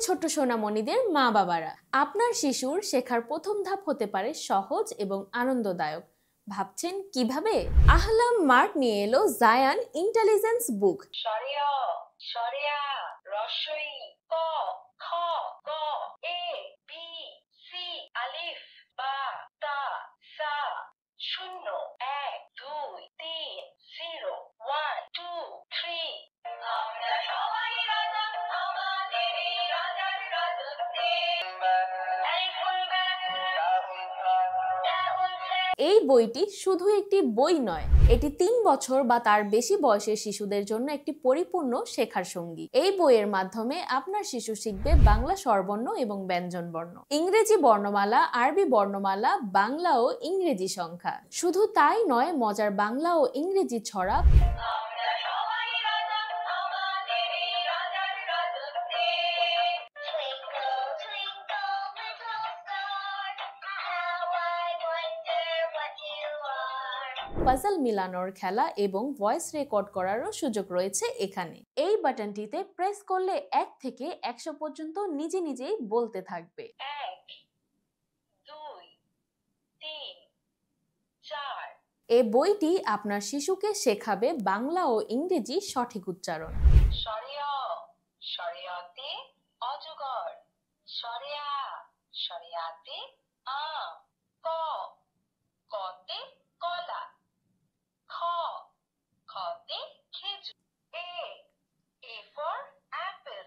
ছোট্ট সোনামণিদের মা বাবারা, আপনার শিশুর শেখার প্রথম ধাপ হতে পারে সহজ এবং আনন্দদায়ক। ভাবছেন কিভাবে? আহলাম মার্ট নিয়ে এলো জায়ান ইন্টেলিজেন্স বুক। এই বইটি শুধু একটি বই নয়, এটি 3 বছর বা তার বেশি বয়সের শিশুদের জন্য একটি পরিপূর্ণ শেখার সঙ্গী। এই বইয়ের মাধ্যমে আপনার শিশু শিখবে বাংলা স্বরবর্ণ এবং ব্যঞ্জনবর্ণ, ইংরেজি বর্ণমালা, আরবি বর্ণমালা, বাংলা ও ইংরেজি সংখ্যা। শুধু তাই নয়, মজার বাংলা ও ইংরেজি ছড়া, পাজল মিলানোর খেলা এবং ভয়েস রেকর্ড করারও সুযোগ রয়েছে এখানে। এই বাটনটিতে প্রেস করলে 1 থেকে 100 পর্যন্ত নিজে নিজেই বলতে থাকবে। 1 2 3 4। এই বইটি আপনার শিশুকে শেখাবে বাংলা ও ইংরেজি সঠিক উচ্চারণ। সরিয়া সরিয়াতে অজগর, সরিয়া সরিয়াতে আম, ক কতে কলা, খ খতে খেজুর, A for apple,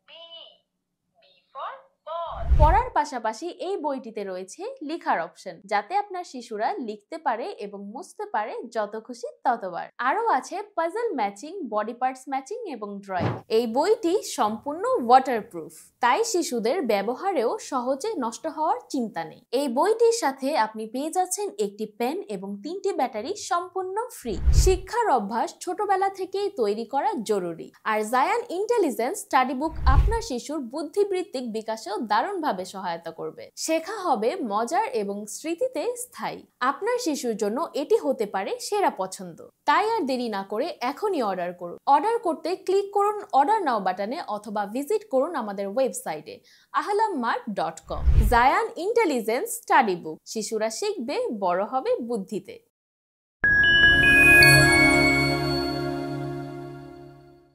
B for ball. পড়ার পাশাপাশি এই বইটিতে রয়েছে লেখার অপশন, যাতে আপনার শিশুরা লিখতে পারে এবং মুছতে পারে যত খুশি ততবার। আরও আছে puzzle matching, body parts matching এবং ড্রয়িং। এই বইটি সম্পূর্ণ ওয়াটারপ্রুফ, তাই শিশুদের ব্যবহারেও সহজে নষ্ট হওয়ার চিন্তা নেই। এই বইটির সাথে আপনি পেয়ে যাচ্ছেন একটি পেন এবং 3টি ব্যাটারি সম্পূর্ণ ফ্রি। শিক্ষার অভ্যাস ছোটবেলা থেকেই তৈরি করা জরুরি, আর জায়ান ইন্টেলিজেন্স স্টাডি বুক আপনার শিশুর বুদ্ধিবৃত্তিক বিকাশেও দারুণভাবে সহায়তা করবে। শেখা হবে মজার এবং স্মৃতিতে স্থায়ী। আপনার শিশুর জন্য এটি হতে পারে সেরা পছন্দ। তাই আর দেরি না করে এখনই অর্ডার করুন। অর্ডার করতে ক্লিক করুন অর্ডার নাও বাটনে অথবা ভিজিট করুন আমাদের ওয়েবসাইটে ahlammart.com। জায়ান ইন্টেলিজেন্স স্টাডি বুক, শিশুরা শিখবে, বড় হবে বুদ্ধিতে।